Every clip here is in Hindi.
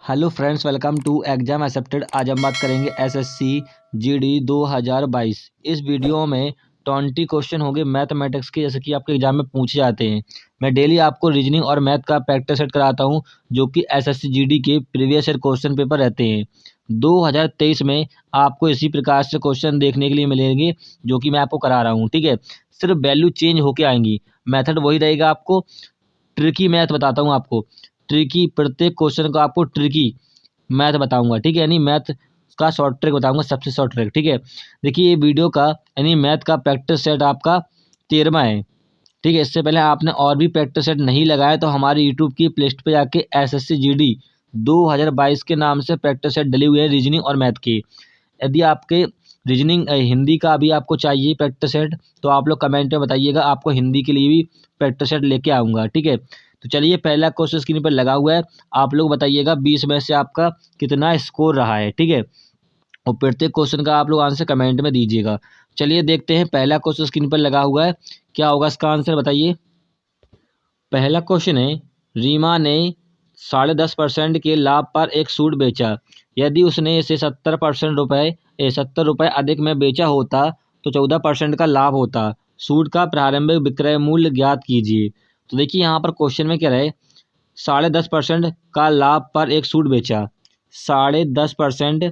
Hello friends, welcome to exam accepted. आज हम बात करेंगे एसएससी जीडी 2022। इस वीडियो में 20 क्वेश्चन होंगे मैथमेटिक्स के, जैसे कि आपके एग्जाम में पूछे जाते हैं। मैं डेली आपको रीजनिंग और मैथ का प्रैक्टिस सेट कराता हूं, जो कि एसएससी जीडी के प्रीवियस ईयर क्वेश्चन पेपर रहते हैं। 2023 में आपको इसी प्रकार से क्वेश्चन देखने के लिए मिलेंगे, जो कि मैं आपको करा रहा हूँ। ठीक है, सिर्फ वैल्यू चेंज होके आएंगी, मेथड वही रहेगा। आपको ट्रिकी मैथ बताता हूँ, आपको ट्रिकी, प्रत्येक क्वेश्चन का आपको ट्रिकी मैथ बताऊंगा। ठीक है, यानी मैथ का शॉर्ट ट्रिक बताऊंगा, सबसे शॉर्ट ट्रिक। ठीक है, देखिए ये वीडियो का यानी मैथ का प्रैक्टिस सेट आपका 13वां है। ठीक है, इससे पहले आपने और भी प्रैक्टिस सेट नहीं लगाया तो हमारे यूट्यूब की प्लेलिस्ट पे जाके एसएससी जीडी 2022 के नाम से प्रैक्टिस सेट डले हुए हैं रीजनिंग और मैथ के। यदि आपके रीजनिंग हिंदी का भी आपको चाहिए प्रैक्टिस सेट, तो आप लोग कमेंट में बताइएगा, आपको हिंदी के लिए भी प्रैक्टिस सेट लेके आऊँगा। ठीक है, तो चलिए पहला क्वेश्चन स्क्रीन पर लगा हुआ है, आप लोग बताइएगा 20 में से आपका कितना स्कोर रहा है। ठीक है, और प्रत्येक क्वेश्चन का आप लोग आंसर कमेंट में दीजिएगा। चलिए देखते हैं, पहला क्वेश्चन स्क्रीन पर लगा हुआ है, क्या होगा इसका आंसर बताइए। पहला क्वेश्चन है, रीमा ने 10.5% के लाभ पर एक सूट बेचा। यदि उसने इसे 70 रुपये अधिक में बेचा होता तो 14% का लाभ होता। सूट का प्रारंभिक विक्रय मूल्य ज्ञात कीजिए। तो देखिए यहाँ पर क्वेश्चन में क्या रहे, 10.5% का लाभ पर एक सूट बेचा। 10.5%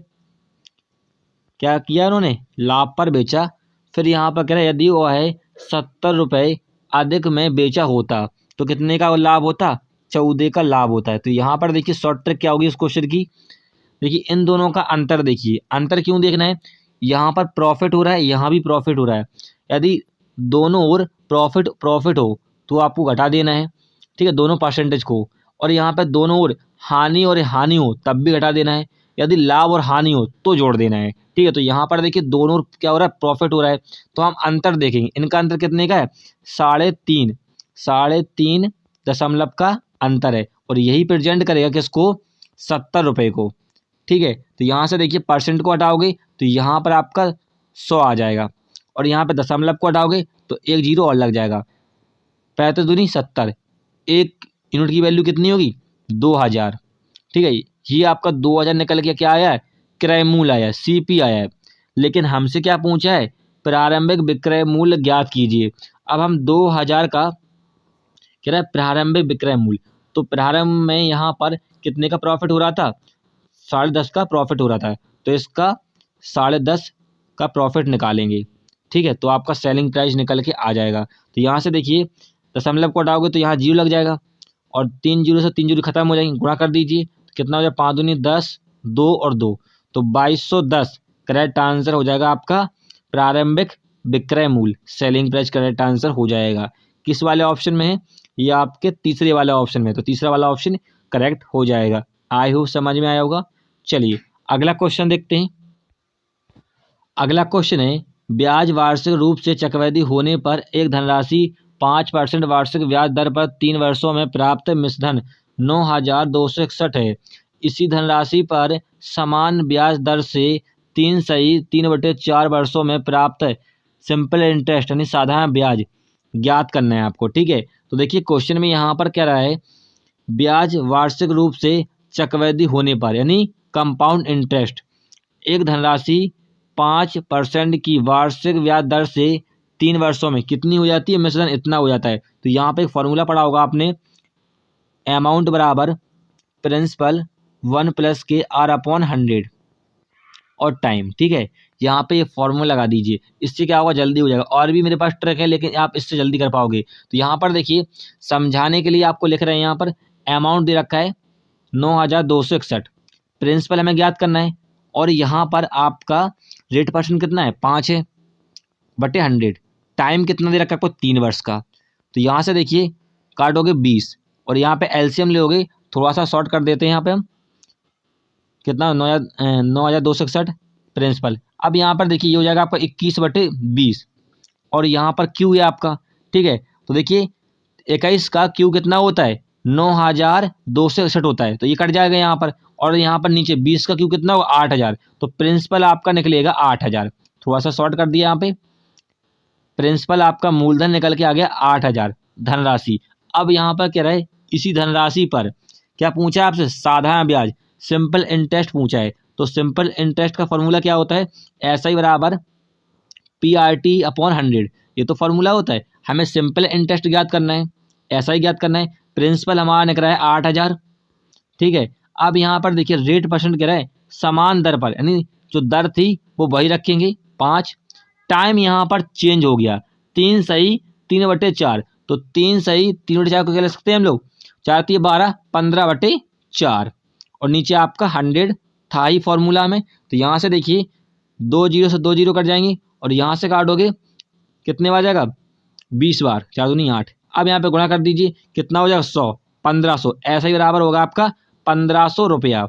क्या किया उन्होंने, लाभ पर बेचा। फिर यहाँ पर कह रहा है यदि वो है 70 रुपये अधिक में बेचा होता तो कितने का लाभ होता, 14 का लाभ होता है। तो यहाँ पर देखिए शॉर्ट ट्रिक क्या होगी इस क्वेश्चन की। देखिए इन दोनों का अंतर देखिए, अंतर क्यों देखना है, यहाँ पर प्रॉफिट हो रहा है, यहाँ भी प्रॉफिट हो रहा है। यदि दोनों ओर प्रॉफिट प्रॉफिट हो तो आपको घटा देना है। ठीक है, दोनों परसेंटेज को। और यहाँ पर दोनों ओर हानि और हानि हो तब भी घटा देना है। यदि लाभ और हानि हो तो जोड़ देना है। ठीक है, तो यहाँ पर देखिए दोनों ओर क्या हो रहा है, प्रॉफिट हो रहा है। तो हम अंतर देखेंगे, इनका अंतर कितने का है, 3.5 दशमलव का अंतर है। और यही प्रेजेंट करेगा किसको, 70 रुपये को। ठीक है, तो यहाँ से देखिए परसेंट को हटाओगे तो यहाँ पर आपका 100 आ जाएगा, और यहाँ पे दशमलव को हटाओगे तो एक जीरो और लग जाएगा। 35 दूनी 70, एक यूनिट की वैल्यू कितनी होगी, 2000। ठीक है, ये आपका 2000 निकल के क्या आया है, क्रय मूल्य आया है, सीपी आया है। लेकिन हमसे क्या पूछा है, प्रारंभिक विक्रय मूल्य ज्ञात कीजिए। अब हम 2000 का कह रहा है प्रारंभिक विक्रय मूल्य, तो प्रारंभ में यहाँ पर कितने का प्रॉफिट हो रहा था, 10.5 का प्रॉफिट हो रहा था। तो इसका 10.5 का प्रॉफिट निकालेंगे। ठीक है, तो आपका सेलिंग प्राइस निकल के आ जाएगा। तो यहाँ से देखिए दशमलव को हटाओगे तो यहाँ जीरो लग जाएगा, और 3 जीरो से 3 जीरो खत्म हो जाएंगे, गुणा कर दीजिए तो कितना हो जाएगा, 5 दूनी 10, 2 और 2 तो 2210 करेक्ट आंसर हो जाएगा आपका प्रारंभिक विक्रय मूल्य, सेलिंग प्राइस करेक्ट आंसर हो जाएगा। किस वाले ऑप्शन में है, ये आपके तीसरे वाले ऑप्शन में है, तो तीसरा वाला ऑप्शन करेक्ट हो जाएगा। आई होप समझ में आया होगा। चलिए अगला क्वेश्चन देखते हैं। अगला क्वेश्चन है, ब्याज वार्षिक रूप से चक्रवृद्धि होने पर एक धनराशि 5% वार्षिक ब्याज दर पर 3 वर्षों में प्राप्त मिश्रधन 9,261 है। इसी धनराशि पर समान ब्याज दर से 3/4 वर्षों में प्राप्त सिंपल इंटरेस्ट यानी साधारण ब्याज ज्ञात करना है आपको। ठीक है, तो देखिए क्वेश्चन में यहाँ पर क्या रहा है, ब्याज वार्षिक रूप से चक्रवृद्धि होने पर यानी कंपाउंड इंटरेस्ट, एक धनराशि 5% की वार्षिक ब्याज दर से 3 वर्षों में कितनी हो जाती है, मिश्रण इतना हो जाता है। तो यहाँ पे एक फॉर्मूला पढ़ा होगा आपने, अमाउंट बराबर प्रिंसिपल 1+KR/100 और टाइम। ठीक है, यहाँ पे ये फॉर्मूला लगा दीजिए, इससे क्या होगा, जल्दी हो जाएगा। और भी मेरे पास ट्रिक है, लेकिन आप इससे जल्दी कर पाओगे। तो यहाँ पर देखिए समझाने के लिए आपको लिख रहे हैं, यहाँ पर अमाउंट दे रखा है 9,261, प्रिंसिपल हमें ज्ञात करना है, और यहाँ पर आपका रेट परसेंट कितना है, 5 है बटे 100, टाइम कितना दे रखा है आपको, 3 वर्ष का। तो यहाँ से देखिए काटोगे 20, और यहाँ पे एलसीएम लोगे, थोड़ा सा शॉर्ट कर देते हैं यहाँ पे हम, कितना 9,261 प्रिंसिपल। अब यहाँ पर देखिए ये हो जाएगा आपका 21/20, और यहाँ पर क्यू है आपका। ठीक है, तो देखिए 21 का क्यू कितना होता है, 9,261 होता है, तो ये कट जाएगा यहाँ पर। और यहाँ पर नीचे 20 का क्यू कितना होगा, 8,000, तो प्रिंसिपल आपका निकलेगा 8,000। थोड़ा सा शॉर्ट कर दिया यहाँ पे, प्रिंसिपल आपका मूलधन निकल के आ गया 8,000 धनराशि। अब यहाँ पर क्या रहे, इसी धनराशि पर क्या पूछा आपसे, साधारण ब्याज। सिंपल इंटरेस्ट पूछा है, तो सिंपल इंटरेस्ट का फॉर्मूला क्या होता है, SI बराबर PRT/100, ये तो फॉर्मूला होता है। हमें सिंपल इंटरेस्ट ज्ञात करना है, SI ज्ञात करना है। प्रिंसिपल हमारा निकल रहा है 8000, ठीक है। अब यहाँ पर देखिए रेट परसेंट कह रहा है समान दर पर, यानी जो दर थी वो वही रखेंगे 5। टाइम यहाँ पर चेंज हो गया, 3 सही 3/4, तो 3 सही 3/4 को क्या ले सकते हैं हम लोग, 4 3 12 15/4, और नीचे आपका 100 था ही फॉर्मूला में। तो यहाँ से देखिए 2 जीरो से 2 जीरो कट जाएंगे, और यहाँ से काटोगे कितने बार जाएगा, 20 बार, 4 दूनी 8। अब यहाँ पे गुणा कर दीजिए, कितना हो जाएगा 100, 1500, ऐसा ही बराबर होगा आपका 1500 रुपया।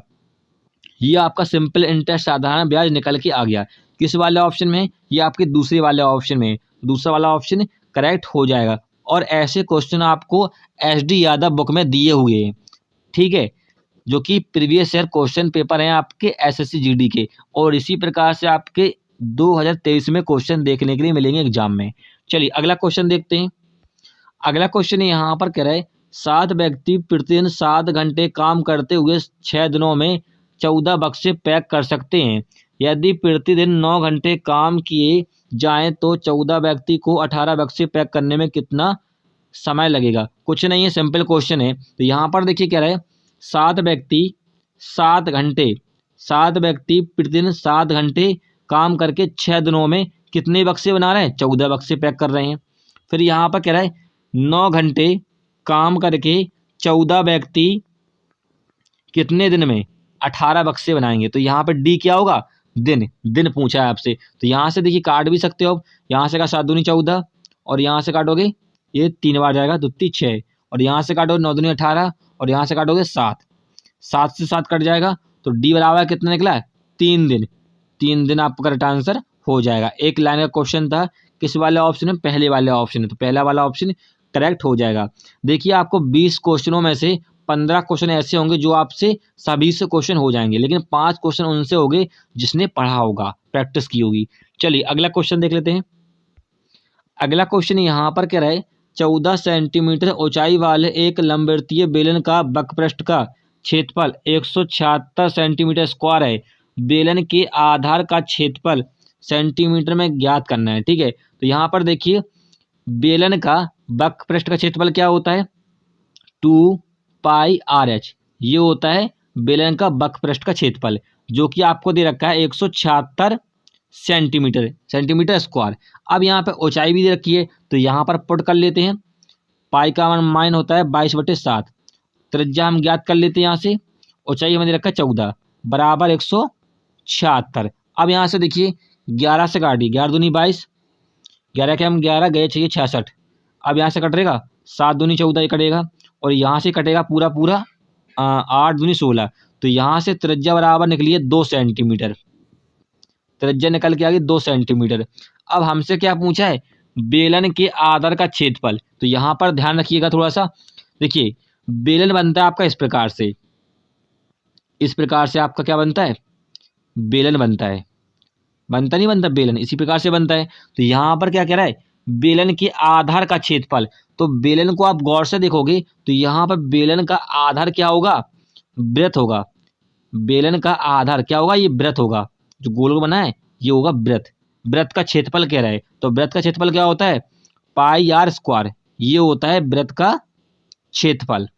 ये आपका सिंपल इंटरेस्ट साधारण ब्याज निकल के आ गया। किस वाले ऑप्शन में, ये आपके दूसरे वाले ऑप्शन में, दूसरा वाला ऑप्शन करेक्ट हो जाएगा। और ऐसे क्वेश्चन आपको SD यादव बुक में दिए हुए हैं, ठीक है, जो कि प्रीवियस ईयर क्वेश्चन पेपर हैं आपके SSC GD के, और इसी प्रकार से आपके 2023 में क्वेश्चन देखने के लिए मिलेंगे एग्जाम में। चलिए अगला क्वेश्चन देखते हैं। अगला क्वेश्चन यहाँ पर कह रहा है 7 व्यक्ति प्रतिदिन 7 घंटे काम करते हुए 6 दिनों में 14 बक्से पैक कर सकते हैं। यदि प्रतिदिन 9 घंटे काम किए जाएं तो 14 व्यक्ति को 18 बक्से पैक करने में कितना समय लगेगा। कुछ नहीं है, सिंपल क्वेश्चन है। तो यहाँ पर देखिए क्या रहा है, 7 व्यक्ति 7 घंटे, 7 व्यक्ति प्रतिदिन 7 घंटे काम करके 6 दिनों में कितने बक्से बना रहे हैं, 14 बक्से पैक कर रहे हैं। फिर यहाँ पर कह रहा है 9 घंटे काम करके 14 व्यक्ति कितने दिन में 18 बक्से बनाएंगे। तो यहाँ पे डी क्या होगा, दिन, दिन पूछा है आपसे। तो यहाँ से देखिए काट भी सकते हो, यहाँ से का 7 दूनी 14, और यहाँ से काटोगे ये 3 बार जाएगा, 2 3 6, और यहाँ से काटोगे 9 दूनी 18, और यहाँ से काटोगे 7, 7 से 7 कट जाएगा, तो डी बराबर कितना निकला है, 3 दिन। 3 दिन आपका करेक्ट आंसर हो जाएगा। एक लाइन का क्वेश्चन था, किस वाले ऑप्शन में, पहले वाले ऑप्शन है, तो पहला वाला ऑप्शन करेक्ट हो जाएगा। देखिए आपको 20 क्वेश्चनों में से 15 क्वेश्चन ऐसे होंगे जो आपसे सभी से क्वेश्चन हो जाएंगे, लेकिन 5 क्वेश्चन उनसे होंगे जिसने पढ़ा होगा, प्रैक्टिस की होगी। चलिए अगला क्वेश्चन देख लेते हैं। अगला क्वेश्चन यहाँ पर क्या है, 14 सेंटीमीटर ऊंचाई वाले एक लंबवृत्तीय बेलन का वक्रपृष्ठ का क्षेत्रफल 176 सेंटीमीटर स्क्वायर है। बेलन के आधार का क्षेत्रफल सेंटीमीटर में ज्ञात करना है, ठीक है। तो यहाँ पर देखिए बेलन का वक्रपृष्ठ का क्षेत्रफल क्या होता है, 2πRh, ये होता है बेलन का वक्रपृष्ठ का क्षेत्रफल, जो कि आपको दे रखा है 176 सेंटीमीटर स्क्वायर। अब यहाँ पे ऊंचाई भी दे रखी है, तो यहाँ पर पुट कर लेते हैं। पाई का मान होता है 22/7, त्रिज्या हम ज्ञात कर लेते हैं यहाँ से, ऊंचाई हमें दे रखा है 14 बराबर 176। अब यहाँ से देखिए 11 से काटिए, 11 दूनी 22, 11 के हम 11 गए चाहिए 66। अब यहाँ से कटेगा 7 दूनी 14 ये कटेगा, और यहाँ से कटेगा पूरा 8 दूनी 16। तो यहाँ से त्रिज्या बराबर निकली है 2 सेंटीमीटर, त्रिज्या निकल के आ गई 2 सेंटीमीटर। अब हमसे क्या पूछा है, बेलन के आधार का क्षेत्रफल। तो यहाँ पर ध्यान रखिएगा थोड़ा सा, देखिए बेलन बनता है आपका इस प्रकार से, इस प्रकार से आपका क्या बनता है, बेलन बनता है, बनता नहीं बनता बेलन, इसी प्रकार से बनता है। तो यहाँ पर क्या कह रहा है, बेलन के आधार का क्षेत्रफल। तो बेलन को आप गौर से देखोगे तो यहाँ पर बेलन का आधार क्या होगा, वृत्त होगा। बेलन का आधार क्या होगा, ये वृत्त होगा, जो गोल बना है ये होगा वृत्त। वृत्त का क्षेत्रफल कह रहा है, तो वृत्त का क्षेत्रफल क्या होता है, πr², ये होता है वृत्त का क्षेत्रफल,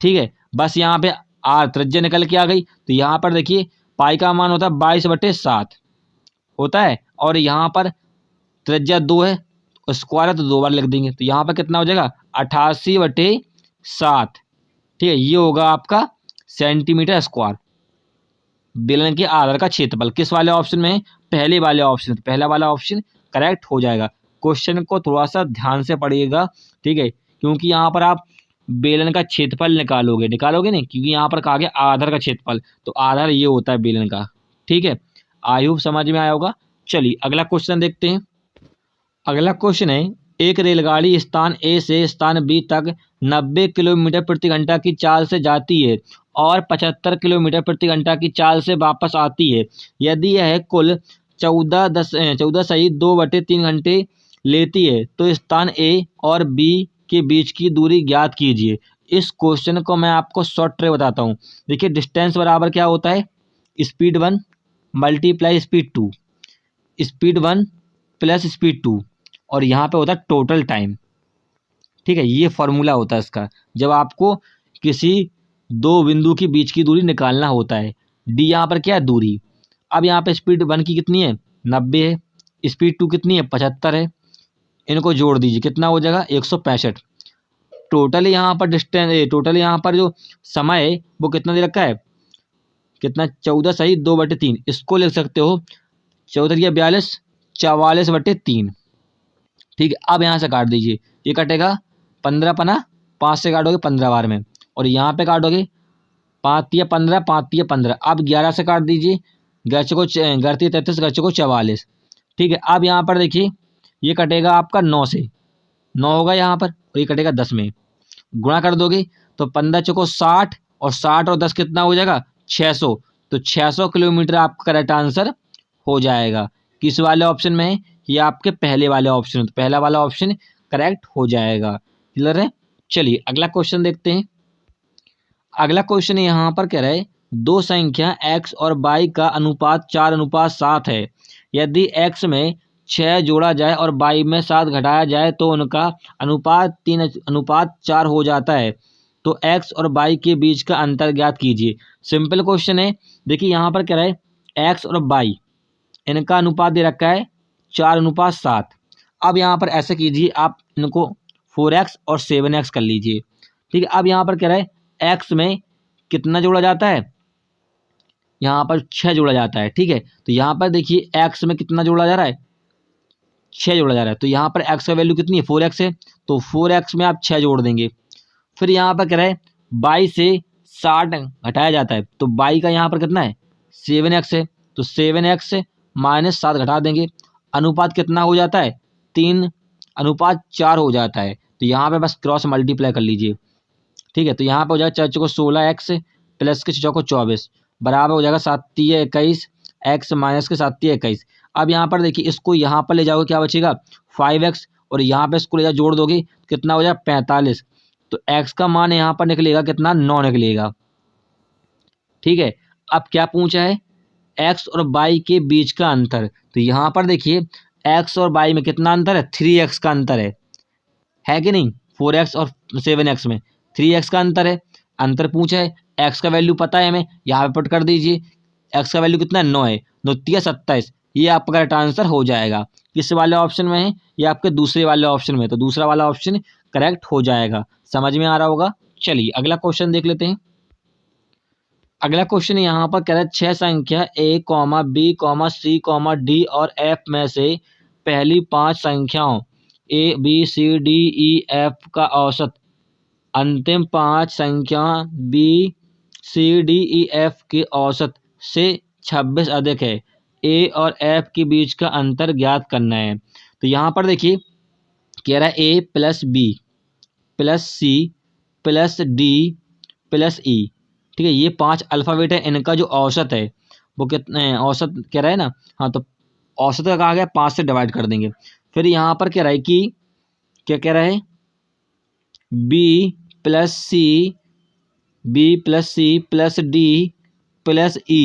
ठीक है। बस यहाँ पे आर त्रिज्या निकल के आ गई। तो यहाँ पर देखिए पाई का मान होता है 22/7 होता है, और यहाँ पर त्रिज्या 2 है, स्क्वायर है तो 2 बार लिख देंगे। तो यहाँ पर कितना हो जाएगा 88/7, ठीक है। ये होगा आपका सेंटीमीटर स्क्वायर, बेलन के आधार का क्षेत्रफल। किस वाले ऑप्शन में, पहले वाले ऑप्शन, तो पहला वाला ऑप्शन करेक्ट हो जाएगा। क्वेश्चन को थोड़ा सा ध्यान से पढ़िएगा, ठीक है, क्योंकि यहाँ पर आप बेलन का क्षेत्रफल निकालोगे नहीं, क्योंकि यहाँ पर कहा गया आधार का क्षेत्रफल, तो आधार ये होता है बेलन का, ठीक है। आई होप समझ में आया होगा। चलिए अगला क्वेश्चन देखते हैं। अगला क्वेश्चन है, एक रेलगाड़ी स्थान ए से स्थान बी तक 90 किलोमीटर प्रति घंटा की चाल से जाती है और 75 किलोमीटर प्रति घंटा की चाल से वापस आती है। यदि यह कुल 14.2/3 घंटे लेती है तो स्थान ए और बी के बीच की दूरी ज्ञात कीजिए। इस क्वेश्चन को मैं आपको शॉर्ट ट्रिक बताता हूँ। देखिए डिस्टेंस बराबर क्या होता है, speed 1 multiply speed 2, speed 1 plus speed 2, और यहाँ पे होता है टोटल टाइम। ठीक है, ये फॉर्मूला होता है इसका, जब आपको किसी दो बिंदु के बीच की दूरी निकालना होता है। डी यहाँ पर क्या है, दूरी। अब यहाँ पे स्पीड 1 की कितनी है, 90 है, स्पीड 2 कितनी है, 75 है। इनको जोड़ दीजिए, कितना हो जाएगा, 165। टोटल यहाँ पर डिस्टेंस, टोटल यहाँ पर जो समय है वो कितना दे रखा है, कितना, 14 सही 2/3। इसको लिख सकते हो 14 या 42, 44/3। ठीक है, अब यहाँ से काट दीजिए, ये कटेगा 15 पना 5 से काटोगे 15 बार में, और यहाँ पे काटोगे 5 या 15, 5 या 15। अब 11 से काट दीजिए, गच को 33, गच को 44। ठीक है, अब यहाँ पर देखिए ये कटेगा आपका 9 से, 9 होगा यहाँ पर, और ये कटेगा 10 में। गुणा कर दोगे तो 15 चौको 60, और 60 और 10 कितना हो जाएगा, 600। तो 600 किलोमीटर आपका करेक्ट आंसर हो जाएगा। किस वाले ऑप्शन में है, ये आपके पहले वाले ऑप्शन है, तो पहला वाला ऑप्शन करेक्ट हो जाएगा। क्लियर है। चलिए अगला क्वेश्चन देखते हैं। अगला क्वेश्चन यहाँ पर कह रहे हैं, दो संख्या x और y का अनुपात 4:7 है। यदि x में 6 जोड़ा जाए और y में 7 घटाया जाए तो उनका अनुपात 3:4 हो जाता है। तो x और y के बीच का अंतर ज्ञात कीजिए। सिंपल क्वेश्चन है। देखिए यहाँ पर कह रहे हैं x और y, इनका अनुपात दे रखा है 4:7। अब यहाँ पर ऐसे कीजिए, आप इनको 4x और 7x कर लीजिए। ठीक है, अब यहाँ पर कह रहे हैं x में कितना जोड़ा जाता है, यहाँ पर 6 जोड़ा जाता है। ठीक है, तो यहाँ पर देखिए x में कितना जोड़ा जा रहा है, 6 जोड़ा जा रहा है। तो यहाँ पर x का वैल्यू कितनी है, 4x है, तो 4x में आप 6 जोड़ देंगे। फिर यहाँ पर कह रहे हैं y से 60 घटाया जाता है, तो y का यहाँ पर कितना है, 7x है, तो 7x माइनस 7 घटा देंगे। अनुपात कितना हो जाता है, 3:4 हो जाता है। तो यहाँ पे बस क्रॉस मल्टीप्लाई कर लीजिए। ठीक है, तो यहाँ पे हो जाएगा 4 चौको 16x प्लस के 6 चौको 24 बराबर हो जाएगा 7 तिया 21, x माइनस के 7 तिया 21। अब यहाँ पर देखिए इसको यहाँ पर ले जाओगे, क्या बचेगा 5x, और यहाँ पे इसको ले जाओ जोड़ दोगे कितना हो जाएगा 45। तो x का मान यहाँ पर निकलेगा कितना, 9 निकलेगा। ठीक है, अब क्या पूछा है, x और y के बीच का अंतर। तो यहाँ पर देखिए x और y में कितना अंतर है, 3x का अंतर है कि नहीं, 4x और 7x में 3x का अंतर है। अंतर पूछा है, x का वैल्यू पता है हमें, यहाँ पे पुट कर दीजिए। x का वैल्यू कितना है, 9 है, 9 तिया 27। ये आपका करेक्ट आंसर हो जाएगा। किस वाले ऑप्शन में है, ये आपके दूसरे वाले ऑप्शन में, तो दूसरा वाला ऑप्शन करेक्ट हो जाएगा। समझ में आ रहा होगा। चलिए अगला क्वेश्चन देख लेते हैं। अगला क्वेश्चन यहाँ पर कह रहा है 6 संख्या a, b, c, d और f में से पहली 5 संख्याओं a, b, c, d, e, f का औसत अंतिम 5 संख्या b, c, d, e, f के औसत से 26 अधिक है। a और f के बीच का अंतर ज्ञात करना है। तो यहाँ पर देखिए कह रहा है a plus b plus c plus d plus e। ठीक है, ये 5 अल्फ़ाबेट है, इनका जो औसत है वो कितना है, औसत कह रहा है ना, हाँ, तो औसत का कहा गया 5 से डिवाइड कर देंगे। फिर यहाँ पर कह रहा है कि क्या कह रहा है, b plus c plus d plus e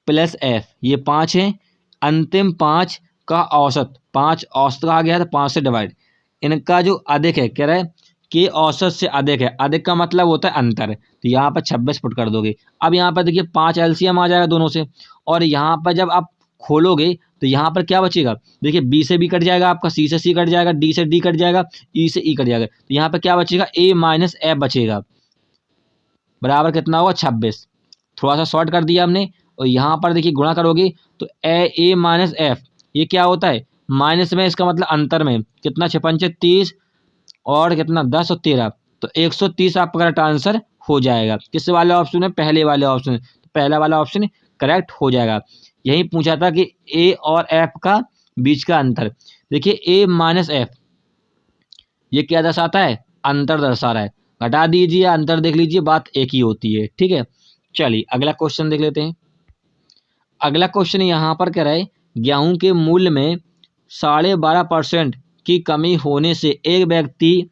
plus f, ये 5 हैं। अंतिम 5 का औसत, 5 औसत कहा गया था, 5 से डिवाइड। इनका जो अधिक है, कह रहा है कि औसत से अधिक है, अधिक का मतलब होता है अंतर। तो यहाँ पर 26 पुट कर दोगे। अब यहाँ पर देखिए 5 एलसीएम आ जाएगा दोनों से, और यहाँ पर जब आप खोलोगे तो यहाँ पर क्या बचेगा, देखिए बी से बी कट जाएगा आपका, सी से सी कट जाएगा, डी से डी कट जाएगा, ई से ई कट जाएगा। तो यहाँ पर क्या बचेगा, ए माइनस एफ बचेगा, बराबर कितना होगा 26। थोड़ा सा शॉर्ट कर दिया हमने, और यहाँ पर देखिए गुणा करोगे तो ए माइनस एफ, ये क्या होता है, माइनस में, इसका मतलब अंतर में कितना, 6 30 और कितना 10 और 13, तो 130 आपका करेक्ट आंसर हो जाएगा। किस वाले ऑप्शन में, पहले वाले ऑप्शन में, तो पहला वाला ऑप्शन करेक्ट हो जाएगा। यही पूछा था कि ए और एफ का बीच का अंतर। देखिए ए माइनस एफ, ये क्या दर्शाता है, अंतर दर्शा रहा है। घटा दीजिए, अंतर देख लीजिए, बात एक ही होती है। ठीक है, चलिए अगला क्वेश्चन देख लेते हैं। अगला क्वेश्चन यहाँ पर कह रहा है, गेहूं के मूल्य में 12.5% की कमी होने से एक व्यक्ति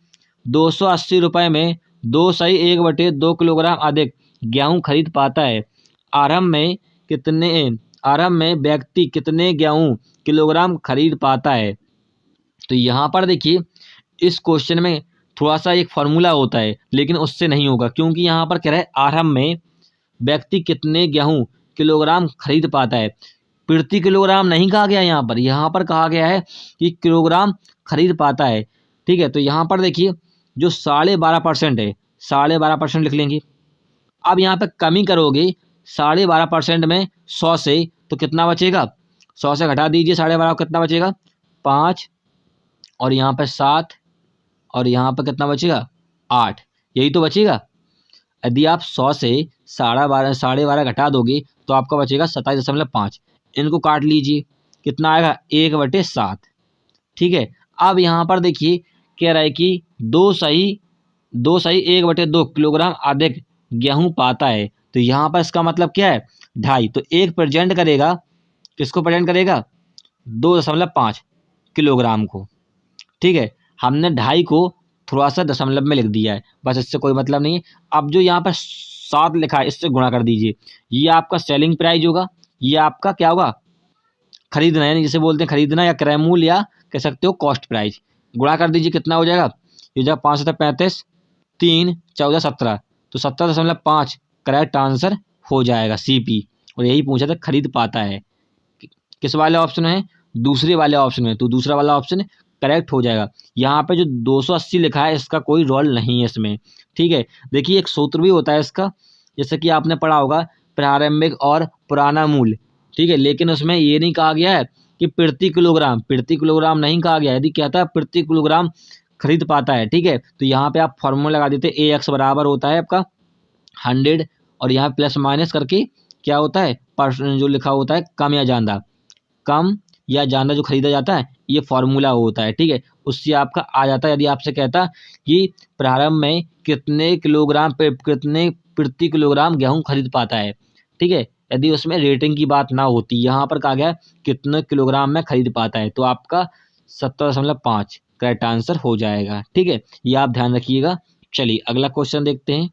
280 रुपये में 2 किलोग्राम अधिक गेहूं खरीद पाता है। आरंभ में व्यक्ति कितने गेहूं किलोग्राम खरीद पाता है। तो यहाँ पर देखिए इस क्वेश्चन में थोड़ा सा एक फॉर्मूला होता है, लेकिन उससे नहीं होगा, क्योंकि यहाँ पर कह रहा है आरंभ में व्यक्ति कितने गेहूं किलोग्राम खरीद पाता है। प्रति किलोग्राम नहीं कहा गया, यहाँ पर कहा गया है कि किलोग्राम खरीद पाता है। ठीक है, तो यहाँ पर देखिए जो 12.5% है, 12.5% लिख लेंगे। अब यहाँ पे कमी करोगे 12.5% में 100 से, तो कितना बचेगा, 100 से घटा दीजिए 12.5 कितना बचेगा 5, और यहाँ पे 7, और यहाँ पे कितना बचेगा 8, यही तो बचेगा। यदि आप 100 से 12.5 घटा दोगे तो आपका बचेगा 27.5। इनको काट लीजिए, कितना आएगा 1/7। ठीक है, अब यहाँ पर देखिए कह रहा है कि दो सही 1/2 किलोग्राम अधिक गेहूं पाता है। तो यहाँ पर इसका मतलब क्या है 2.5, तो 1 प्रेजेंट करेगा, किसको प्रेजेंट करेगा 2.5 किलोग्राम को। ठीक है, हमने 2.5 को थोड़ा सा दशमलव में लिख दिया है, बस इससे कोई मतलब नहीं है। अब जो यहाँ पर 7 लिखा है इससे गुणा कर दीजिए, ये आपका सेलिंग प्राइस होगा, ये आपका क्या होगा खरीदना, यानी जिसे बोलते हैं खरीदना या क्रय मूल्य या कह सकते हो कॉस्ट प्राइस। गुणा कर दीजिए, कितना हो जाएगा, ये जब 5 7 35, 3 14 17, तो 17.5 करेक्ट आंसर हो जाएगा CP। और यही पूछा था खरीद पाता है, किस वाले ऑप्शन में है, दूसरे वाले ऑप्शन में, तो दूसरा वाला ऑप्शन करेक्ट हो जाएगा। यहाँ पे जो 280 लिखा है इसका कोई रोल नहीं है इसमें। ठीक है, देखिए एक सूत्र भी होता है इसका, जैसे कि आपने पढ़ा होगा प्रारंभिक और पुराना मूल्य। ठीक है, लेकिन उसमें ये नहीं कहा गया है कि प्रति किलोग्राम नहीं कहा गया। यदि कहता है प्रति किलोग्राम खरीद पाता है, ठीक है, तो यहाँ पे आप फॉर्मूला लगा देते AX बराबर होता है आपका 100, और यहाँ प्लस माइनस करके क्या होता है परसेंट जो लिखा होता है कम या ज़्यादा जो खरीदा जाता है, ये फॉर्मूला होता है। ठीक है, उससे आपका आ जाता है। यदि आपसे कहता कि प्रारंभ में कितने प्रति किलोग्राम गेहूं खरीद पाता है, ठीक है, यदि उसमें रेटिंग की बात ना होती, यहाँ पर कहा गया कितने किलोग्राम में खरीद पाता है, तो आपका 17.5 करेक्ट आंसर हो जाएगा। ठीक है, ये आप ध्यान रखिएगा। चलिए अगला क्वेश्चन देखते हैं।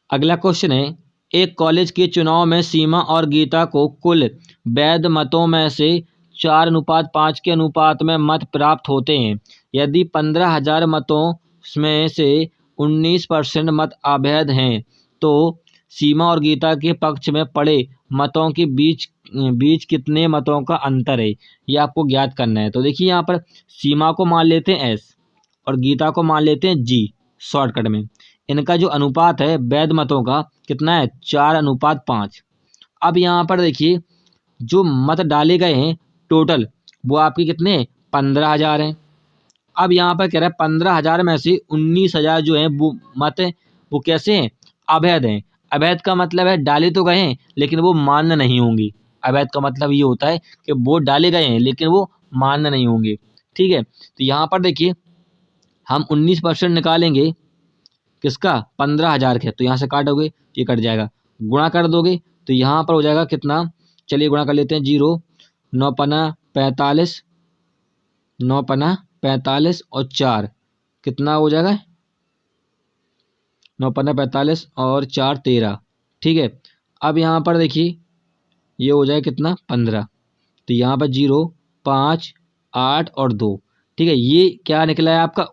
अगला क्वेश्चन है, एक कॉलेज के चुनाव में सीमा और गीता को कुल वैध मतों में से 4:5 के अनुपात में मत प्राप्त होते हैं। यदि 15,000 मतों में से 19% मत अवैध हैं, तो सीमा और गीता के पक्ष में पड़े मतों के बीच कितने मतों का अंतर है, ये आपको ज्ञात करना है। तो देखिए यहाँ पर सीमा को मान लेते हैं S और गीता को मान लेते हैं G शॉर्टकट में। इनका जो अनुपात है वैध मतों का कितना है 4:5। अब यहाँ पर देखिए जो मत डाले गए हैं टोटल वो आपके कितने 15,000 हैं। अब यहाँ पर कह रहा है 15,000 में से 19,000 जो हैं वो मत वो कैसे हैं अवैध हैं। अवैध का मतलब है डाले तो गए हैं लेकिन वो मान्य नहीं होंगे। अवैध का मतलब ये होता है कि वोट डाले गए हैं लेकिन वो मान्य नहीं होंगे। ठीक है, तो यहाँ पर देखिए हम 19% निकालेंगे किसका 15,000 के, तो यहाँ से काटोगे ये कट जाएगा, गुणा कर दोगे तो यहाँ पर हो जाएगा कितना, चलिए गुणा कर लेते हैं 0 9 पना 45 9 पना 45 और 4 कितना हो जाएगा 9 पना 45 और 4 13। ठीक है, अब यहाँ पर देखिए ये हो जाए कितना 15, तो यहाँ पर 0 5 8 और 2। ठीक है, ये क्या निकला है आपका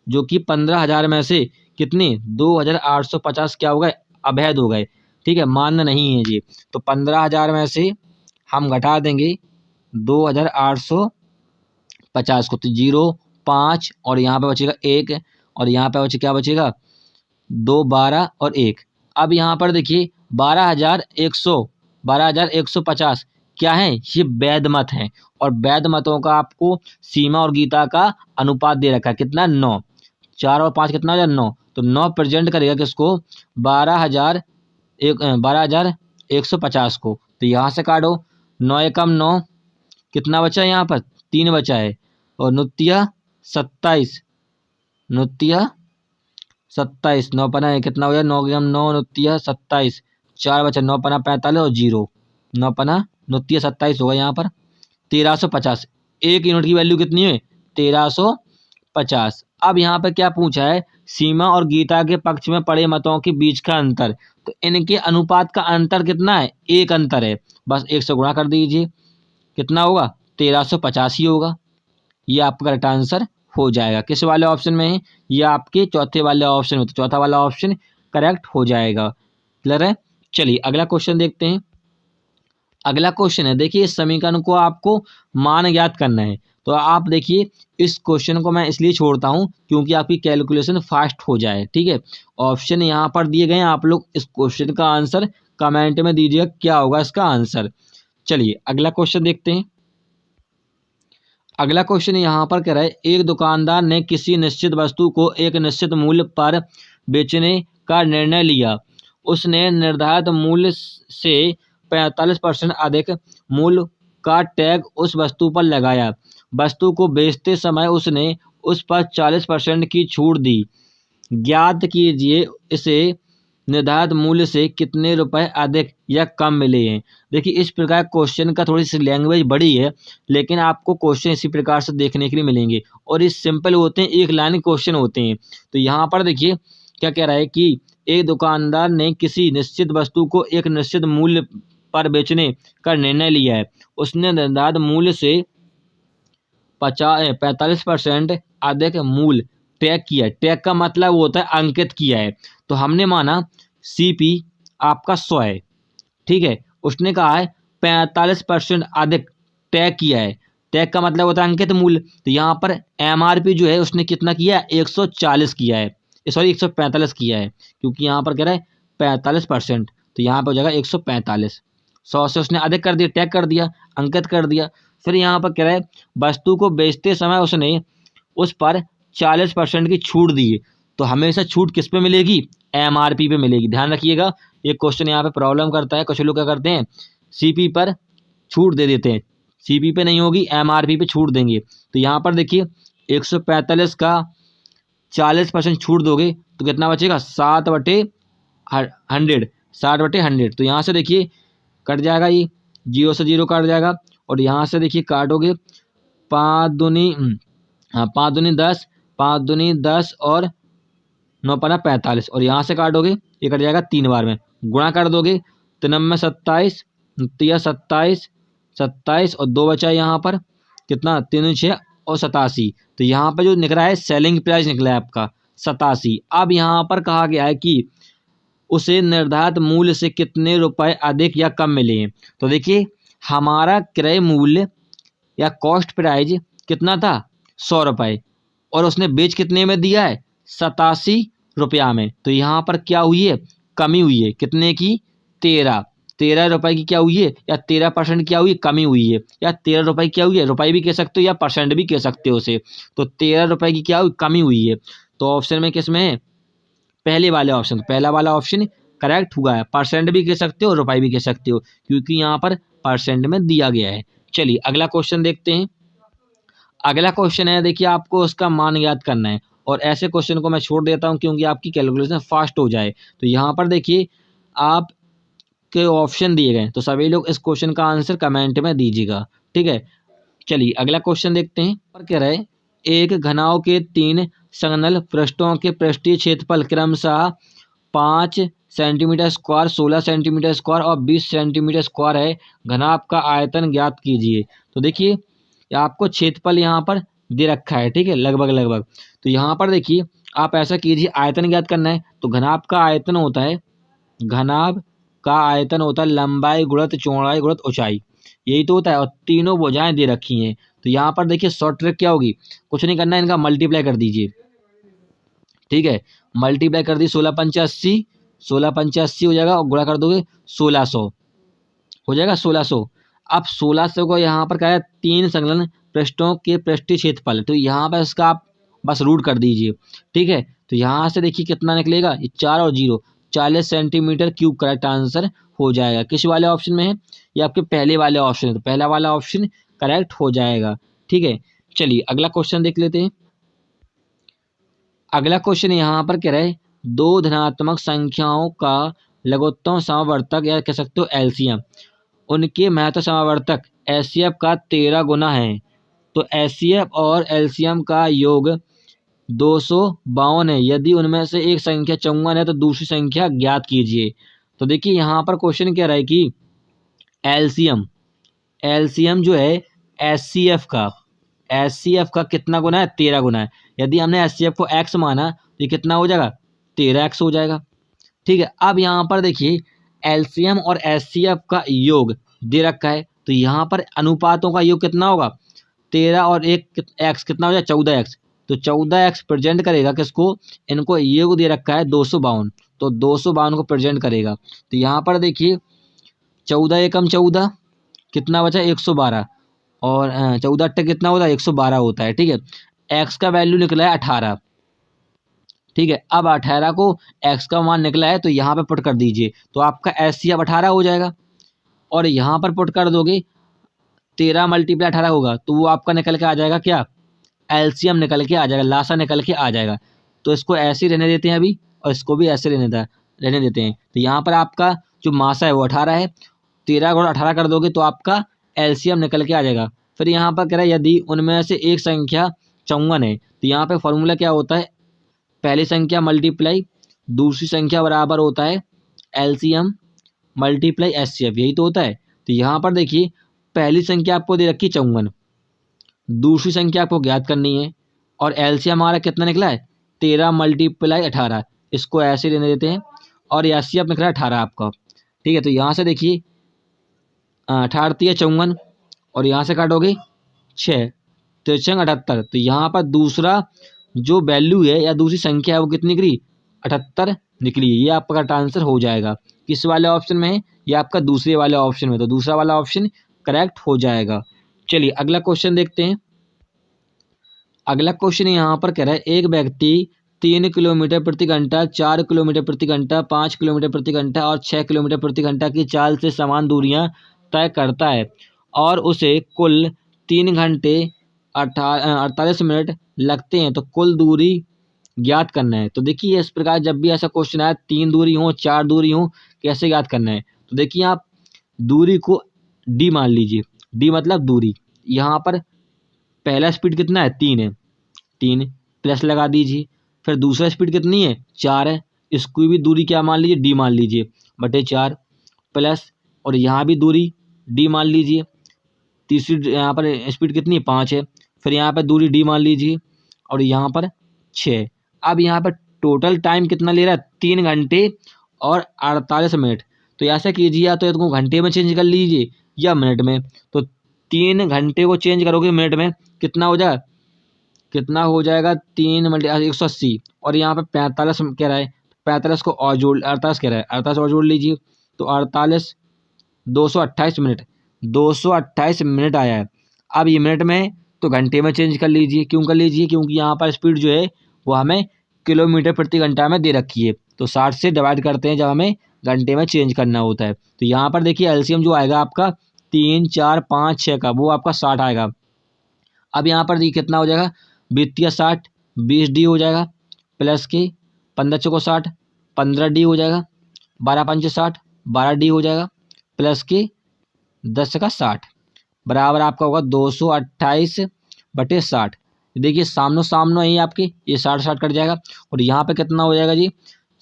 जो कि 15,000 में से कितने 2,850 क्या हो गए अवैध हो गए। ठीक है, मान्य नहीं है ये, तो 15,000 में से हम घटा देंगे 2,850 को, तो 0 5 और यहाँ पे बचेगा 1 और यहाँ पे क्या बचेगा 2 12 और 1। अब यहाँ पर देखिए 12,150 क्या है ये वैध मत हैं, और वैध मतों का आपको सीमा और गीता का अनुपात दे रखा है कितना 9, 4 और 5 कितना हो जाए 9, तो 9 प्रेजेंट करेगा किसको 12,150 को, तो यहाँ से काटो 9 एकम 9 कितना बचा है यहाँ पर 3 बचा है, और नुत्या 27 9 पना कितना हो गया 9 एकम 9 नुत्या 27 4 बचा 9 पना 45 और 0 9 पना नुत्या 27 होगा यहाँ पर 1350। एक यूनिट की वैल्यू कितनी है 1350। अब यहाँ पर क्या पूछा है सीमा और गीता के पक्ष में पड़े मतों के बीच का अंतर। तो इनके अनुपात का अंतर कितना है? 1 अंतर है। बस 1 से गुणा कर दीजिए, कितना होगा? 1385 होगा। ये आपका करेक्ट आंसर हो जाएगा। किस वाले ऑप्शन में है? ये आपके चौथे वाले ऑप्शन में, तो चौथा वाला ऑप्शन करेक्ट हो जाएगा। क्लियर है? चलिए अगला क्वेश्चन देखते हैं। अगला क्वेश्चन है, देखिए इस समीकरण को आपको मान ज्ञात करना है। तो आप देखिए इस क्वेश्चन को मैं इसलिए छोड़ता हूं क्योंकि आपकी कैलकुलेशन फास्ट हो जाए। ठीक है, ऑप्शन यहाँ पर दिए गए हैं, आप लोग इस क्वेश्चन का आंसर कमेंट में दीजिएगा क्या होगा इसका आंसर। चलिए अगला क्वेश्चन देखते हैं। अगला क्वेश्चन यहाँ पर कह रहा है, एक दुकानदार ने किसी निश्चित वस्तु को एक निश्चित मूल्य पर बेचने का निर्णय लिया। उसने निर्धारित मूल्य से 45% अधिक मूल्य का टैग उस वस्तु पर लगाया। वस्तु को बेचते समय उसने उस पर 40% की छूट दी। ज्ञात कीजिए इसे निर्धारित मूल्य से कितने रुपए अधिक या कम मिले हैं। देखिए इस प्रकार क्वेश्चन का थोड़ी सी लैंग्वेज बड़ी है, लेकिन आपको क्वेश्चन इसी प्रकार से देखने के लिए मिलेंगे और ये सिंपल होते हैं, एक लाइन क्वेश्चन होते हैं। तो यहाँ पर देखिए क्या कह रहा है कि एक दुकानदार ने किसी निश्चित वस्तु को एक निश्चित मूल्य पर बेचने का निर्णय लिया है। उसने निर्धारित मूल्य से 45% अधिक मूल्य टैग किया है। टैग का मतलब होता है अंकित किया है। तो हमने माना CP आपका 100 है, ठीक है, उसने कहा है 45% अधिक टैग किया है। टैग का मतलब होता है अंकित मूल्य। तो यहाँ पर MRP जो है उसने कितना किया है? 140 किया है, सॉरी 145 किया है, क्योंकि यहाँ पर कह रहा है 45%, तो यहाँ पर हो जाएगा 145। 100 से उसने अधिक कर दिया, टैग कर दिया, अंकित कर दिया। फिर यहाँ पर कह रहा है वस्तु को बेचते समय उसने उस पर 40% की छूट दी है। तो हमेशा छूट किस पे मिलेगी? MRP पे मिलेगी। ध्यान रखिएगा, ये क्वेश्चन यहाँ पे प्रॉब्लम करता है। कुछ लोग क्या करते हैं CP पर छूट दे देते हैं, CP पे नहीं होगी, MRP पे छूट देंगे। तो यहाँ पर देखिए 145 का 40% छूट दोगे तो कितना बचेगा? 60/100, 60/100। तो यहाँ से देखिए कट जाएगा, ये 0 से 0 काट जाएगा, और यहाँ से देखिए काटोगे 5 दूनी 10, 5 दूनी 10 और 9 पना 45, और यहाँ से काटोगे ये कट जाएगा 3 बार में, गुणा कर दोगे 3 में 27, 27, 27 और 2 बचा यहाँ पर कितना? 3 6 और 87। तो यहाँ पर जो निकला है सेलिंग प्राइस निकला है आपका 87। अब यहाँ पर कहा गया है कि उसे निर्धारित मूल्य से कितने रुपए अधिक या कम मिले हैं। तो देखिए हमारा क्रय मूल्य या कॉस्ट प्राइस कितना था? 100 रुपये, और उसने बेच कितने में दिया है? 87 रुपया में। तो यहाँ पर क्या हुई है? कमी हुई है, कितने की? 13 रुपए की क्या हुई है? या 13% क्या हुई है? कमी हुई है। या 13 रुपए क्या हुई है? रुपए भी कह सकते हो या परसेंट भी कह सकते हो उसे। तो 13 रुपए की क्या हुई? कमी हुई है। तो ऑप्शन में किस में है? पहले वाले ऑप्शन, पहला वाला ऑप्शन करेक्ट हुआ है। परसेंट भी कह सकते हो, रुपए भी कह सकते हो, क्योंकि यहाँ पर परसेंट में दिया गया है। चलिए अगला क्वेश्चन देखते हैं। अगला क्वेश्चन है, देखिए आपको उसका मान ज्ञात करना है, और ऐसे क्वेश्चन को मैं छोड़ देता हूं क्योंकि आपकी कैलकुलेशन फास्ट हो जाए। तो यहाँ पर देखिए आप के ऑप्शन दिए गए, तो सभी लोग इस क्वेश्चन का आंसर कमेंट में दीजिएगा, ठीक है। चलिए अगला क्वेश्चन देखते हैं। पर कह रहे एक घनाव के 3 संलग्न पृष्ठों के पृष्ठीय क्षेत्रफल क्रमशः 5 सेंटीमीटर स्क्वायर, 16 सेंटीमीटर स्क्वायर और 20 सेंटीमीटर स्क्वायर है। घनाभ का आयतन ज्ञात कीजिए। तो देखिए आपको क्षेत्रफल यहाँ पर दे रखा है, ठीक है, लगभग। तो यहाँ पर देखिए आप ऐसा कीजिए, आयतन ज्ञात करना है तो घनाभ का आयतन होता है, घनाभ का आयतन होता है लंबाई गुणित चौड़ाई गुणित ऊंचाई, यही तो होता है। और तीनों भुजाएं दे रखी हैं। तो यहाँ पर देखिए शॉर्ट ट्रिक क्या होगी, कुछ नहीं करना है, इनका मल्टीप्लाई कर दीजिए, ठीक है। मल्टीप्लाई कर दी 16 पंचे 80, 16 पंचे 80 हो जाएगा, और गुणा कर दोगे 1600 हो जाएगा 1600। अब 1600 को यहाँ पर क्या है? 3 संलग्न पृष्ठों के पृष्ठीय क्षेत्रफल, तो यहाँ पर इसका आप बस रूट कर दीजिए, ठीक है। तो यहाँ से देखिए कितना निकलेगा, ये 4 और 0, 40 सेंटीमीटर क्यूब करेक्ट आंसर हो जाएगा। किस वाले ऑप्शन में है? ये आपके पहले वाले ऑप्शन है, तो पहला वाला ऑप्शन करेक्ट हो जाएगा, ठीक है। चलिए अगला क्वेश्चन देख लेते हैं। अगला क्वेश्चन यहाँ पर कह रहे 2 धनात्मक संख्याओं का लघुत्तम समावर्तक या कह सकते हो एलसीएम, उनके महत्व समावर्तक एचसीएफ का 13 गुना है। तो एचसीएफ और एलसीएम का योग 252 है। यदि उनमें से एक संख्या 54 है तो दूसरी संख्या ज्ञात कीजिए। तो देखिए यहाँ पर क्वेश्चन क्या रहा है कि एलसीएम जो है एचसीएफ का कितना गुना है, 13 गुना है। यदि हमने एचसीएफ को एक्स माना तो ये कितना हो जाएगा, 13x हो जाएगा। ठीक है, अब यहाँ पर देखिए एलसीएम और एचसीएफ का योग दे रखा है, तो यहाँ पर अनुपातों का योग कितना होगा, 13 और 1 एक्स कितना हो जाए, 14x। तो 14x प्रेजेंट करेगा किसको, इनको योग दे रखा है 252, तो 252 को प्रेजेंट करेगा। तो यहाँ पर देखिए 14 एकम 14 कितना बचा, 112, और 14 अट्ठे कितना होता है, 112 होता है। ठीक है, एक्स का वैल्यू निकला है 18। ठीक है, अब 18 को एक्स का मान निकला है तो यहाँ पे पुट कर दीजिए, तो आपका एचसीएफ 18 हो जाएगा। और यहाँ पर पुट कर दोगे 13 मल्टीप्लाई 18 होगा, तो वो आपका निकल के आ जाएगा क्या, एलसीएम निकल के आ जाएगा, लासा निकल के आ जाएगा। तो इसको ऐसे ही रहने देते हैं अभी, और इसको भी ऐसे रहने देते हैं। तो यहाँ पर आपका जो मासा है वो 18 है, 13 गुणा 18 कर दोगे तो आपका एलसीएम निकल के आ जाएगा। फिर यहाँ पर कह रहा है यदि उनमें से एक संख्या 54 है, तो यहाँ पे फॉर्मूला क्या होता है, पहली संख्या मल्टीप्लाई दूसरी संख्या बराबर होता है एलसीएम मल्टीप्लाई एचसीएफ, यही तो होता है। तो यहाँ पर देखिए पहली संख्या आपको दे रखी 54, दूसरी संख्या आपको ज्ञात करनी है, और एलसीएम हमारा कितना निकला है, 13 मल्टीप्लाई 18, इसको ऐसे लेने देते हैं, और एचसीएफ निकला है 18 आपका। ठीक है, तो यहाँ से देखिए 18 54, और यहाँ से काटोगे 6 3 78, तो यहाँ पर दूसरा जो वैल्यू है या दूसरी संख्या है वो कितनी निकली, 78 निकली है। ये आपका करेक्ट आंसर हो जाएगा। किस वाले ऑप्शन में है, ये आपका दूसरे वाले ऑप्शन में, तो दूसरा वाला ऑप्शन करेक्ट हो जाएगा। चलिए अगला क्वेश्चन देखते हैं। अगला क्वेश्चन यहाँ पर कह रहा है एक व्यक्ति 3 किलोमीटर प्रति घंटा, 4 किलोमीटर प्रति घंटा, 5 किलोमीटर प्रति घंटा और 6 किलोमीटर प्रति घंटा की चाल से समान दूरियां तय करता है और उसे कुल 3 घंटे 48 मिनट लगते हैं, तो कुल दूरी ज्ञात करना है। तो देखिए इस प्रकार जब भी ऐसा क्वेश्चन आए, 3 दूरी हो 4 दूरी हो, कैसे ज्ञात करना है। तो देखिए आप दूरी को डी मान लीजिए, डी मतलब दूरी। यहाँ पर पहला स्पीड कितना है, 3 है, 3 प्लस लगा दीजिए। फिर दूसरा स्पीड कितनी है, 4 है, इसको भी दूरी क्या मान लीजिए, डी मान लीजिए, बटे 4 प्लस, और यहाँ भी दूरी डी मान लीजिए। तीसरी यहाँ पर स्पीड कितनी है, 5 है, फिर यहाँ पर दूरी डी मान लीजिए, और यहाँ पर 6। अब यहाँ पर टोटल टाइम कितना ले रहा है, 3 घंटे और 48 मिनट। तो ऐसा कीजिए या तो इसको घंटे में चेंज कर लीजिए या मिनट में। तो 3 घंटे को चेंज करोगे मिनट में कितना हो जाएगा, 3 × 180, और यहाँ पर 45 कह रहा है, 45 को और जोड़ 48 कह रहा है, 48 और जोड़ लीजिए, तो 48 228 मिनट, 228 मिनट आया है। अब ये मिनट में तो घंटे में चेंज कर लीजिए। क्यों कर लीजिए, क्योंकि यहाँ पर स्पीड जो है वो हमें किलोमीटर प्रति घंटा में दे रखी है, तो 60 से डिवाइड करते हैं जब हमें घंटे में चेंज करना होता है। तो यहाँ पर देखिए एलसीएम जो आएगा आपका 3 4 5 6 का, वो आपका 60 आएगा। अब यहाँ पर देखिए कितना हो जाएगा, 20 20 डी हो जाएगा, प्लस के 15 चौको 60, 15 डी हो जाएगा, 12 पंचे 60, 12 डी हो जाएगा, प्लस के 10 का 60 बराबर आपका होगा 228 बटे 60। देखिए सामने सामने ही आपके ये 60 कट जाएगा, और यहाँ पे कितना हो जाएगा जी,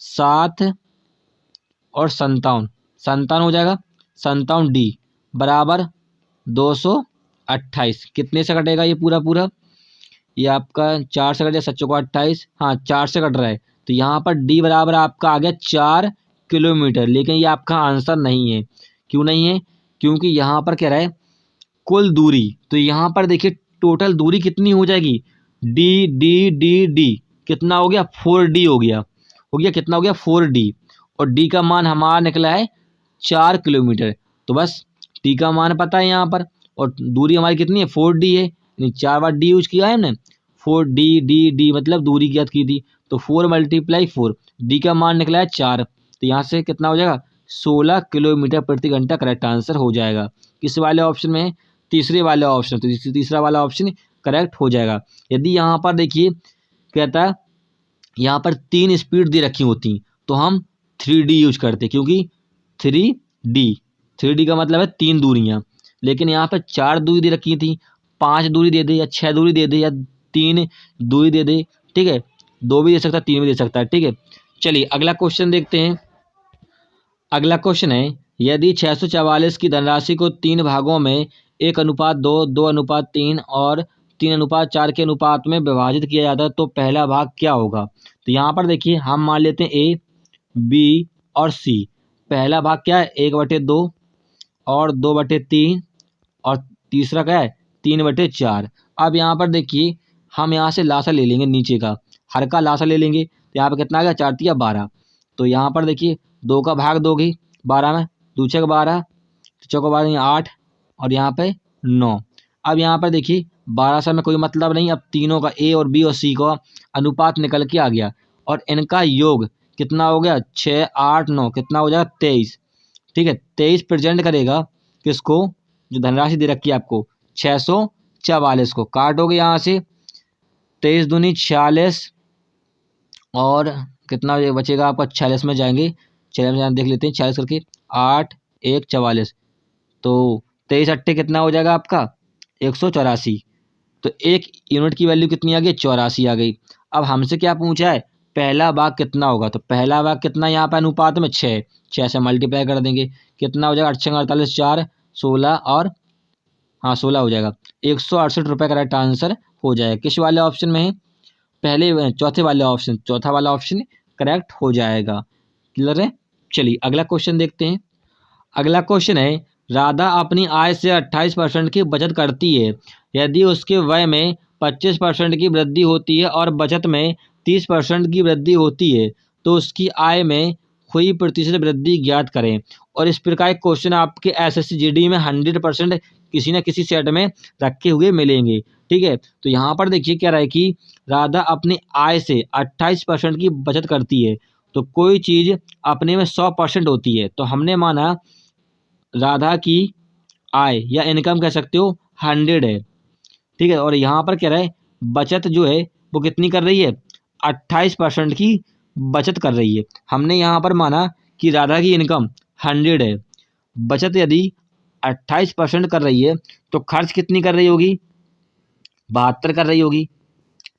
7 और 57 हो जाएगा, 57 डी बराबर 228। कितने से कटेगा ये पूरा, ये आपका 4 से कट जाए, 7 को 28, हाँ 4 से कट रहा है। तो यहाँ पर डी बराबर आपका आ गया 4 किलोमीटर, लेकिन ये आपका आंसर नहीं है। क्यों नहीं है, क्योंकि यहाँ पर कह रहा है कुल दूरी। तो यहाँ पर देखिए टोटल दूरी कितनी हो जाएगी, डी डी डी डी कितना हो गया, 4D हो गया कितना हो गया, 4D, और डी का मान हमारा निकला है 4 किलोमीटर। तो बस डी का मान पता है यहाँ पर, और दूरी हमारी कितनी है, 4D है, यानी 4 बार डी यूज किया है हमने, 4D डी डी मतलब दूरी ज्ञात की थी, तो 4 × 4, डी का मान निकला है 4, तो यहाँ से कितना हो जाएगा, 16 किलोमीटर प्रति घंटा करेक्ट आंसर हो जाएगा। किस वाले ऑप्शन में है, तीसरे वाले ऑप्शन, तो तीसरा वाला ऑप्शन करेक्ट हो जाएगा। यदि यहाँ पर देखिए कहता है यहाँ पर 3 स्पीड दे रखी होती तो हम 3D यूज करते, क्योंकि 3D का मतलब है 3 दूरियाँ, लेकिन यहाँ पर 4 दूरी दे रखी थी, 5 दूरी दे दे या 6 दूरी दे दे या 3 दूरी दे दे ठीक है, 2 भी दे सकता है, 3 भी दे सकता है। ठीक है, चलिए अगला क्वेश्चन देखते हैं। अगला क्वेश्चन है, यदि 644 की धनराशि को 3 भागों में 1:2, 2:3 और 3:4 के अनुपात में विभाजित किया जाता है तो पहला भाग क्या होगा? तो यहाँ पर देखिए हम मान लेते हैं ए, बी और सी। पहला भाग क्या है? 1/2 और 2/3 और तीसरा क्या है? 3/4। अब यहाँ पर देखिए हम यहाँ से लासा ले लेंगे, नीचे का हर का लासा ले लेंगे तो यहाँ पर कितना आ गया? 4 तिया 12। तो यहाँ पर देखिए 2 का भाग दोगे 12 में, 2 छः 12, चौका 12 8 और यहाँ पे 9। अब यहाँ पर देखिए 12 से में कोई मतलब नहीं, अब तीनों का ए और बी और सी का अनुपात निकल के आ गया और इनका योग कितना हो गया? 6 8 9, कितना हो जाएगा? 23। ठीक है, 23 प्रेजेंट करेगा किसको? जो धनराशि दे रखी है आपको 644 को। काटोगे यहाँ से 23 दूनी 46 और कितना बचेगा आपका? 46 में जाएंगे, 46 में देख लेते हैं, 46 करके 8 1 44, तो 23 अट्ठे कितना हो जाएगा आपका? 184। तो एक यूनिट की वैल्यू कितनी आ गई? 84 आ गई। अब हमसे क्या पूछा है? पहला भाग कितना होगा? तो पहला भाग कितना यहाँ पे अनुपात में? 6, 6 से मल्टीप्लाई कर देंगे, कितना हो जाएगा? 8 6 48, 4 16 और हाँ 16 हो जाएगा। 168 रुपये का राइट आंसर हो जाएगा। किस वाले ऑप्शन में है? पहले चौथे वाले ऑप्शन, चौथा वाला ऑप्शन करेक्ट हो जाएगा। क्लियर है? चलिए अगला क्वेश्चन देखते हैं। अगला क्वेश्चन है, राधा अपनी आय से 28% की बचत करती है। यदि उसके व्यय में 25% की वृद्धि होती है और बचत में 30% की वृद्धि होती है तो उसकी आय में हुई प्रतिशत वृद्धि ज्ञात करें। और इस प्रकार के क्वेश्चन आपके एसएससी जीडी में 100% किसी न किसी सेट में रखे हुए मिलेंगे। ठीक है, तो यहाँ पर देखिए क्या रहा है कि राधा अपनी आय से 28% की बचत करती है। तो कोई चीज़ अपने में 100% होती है तो हमने माना राधा की आय या इनकम कह सकते हो 100 है। ठीक है, और यहाँ पर क्या रहा है? बचत जो है वो कितनी कर रही है? 28% की बचत कर रही है। हमने यहाँ पर माना कि राधा की इनकम 100 है, बचत यदि 28% कर रही है तो खर्च कितनी कर रही होगी? 72 कर रही होगी।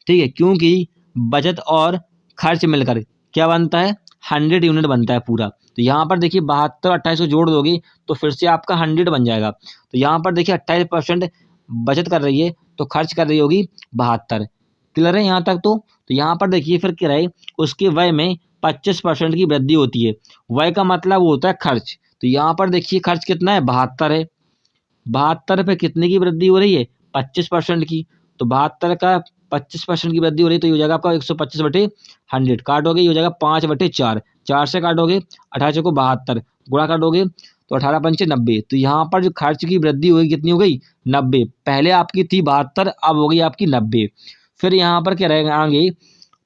ठीक है, क्योंकि बचत और खर्च मिलकर क्या बनता है? 100 यूनिट बनता है पूरा। तो यहाँ पर देखिए 72 28 को जोड़ दोगे तो फिर से आपका 100 बन जाएगा। तो यहाँ पर देखिए 28% बचत कर रही है तो खर्च कर रही होगी 72। क्लियर है यहाँ तक? तो यहाँ पर देखिए फिर क्या रहे? उसके व्यय में 25% की वृद्धि होती है। व्यय का मतलब वो होता है खर्च। तो यहाँ पर देखिए खर्च कितना है? 72 है। 72 पे कितने की वृद्धि हो रही है? 25% की। तो 72 का 25% की वृद्धि हो रही है तो ये हो जाएगा आपका 125/100। काटोगे ये हो जाएगा 5/4, 4 से काटोगे 28 को 72, गुणा काटोगे तो 18 पंचे 90। तो यहाँ पर जो खर्च की वृद्धि हुई कितनी हो गई? 90। पहले आपकी थी 72, अब हो गई आपकी 90। फिर यहाँ पर क्या रहेगा आगे?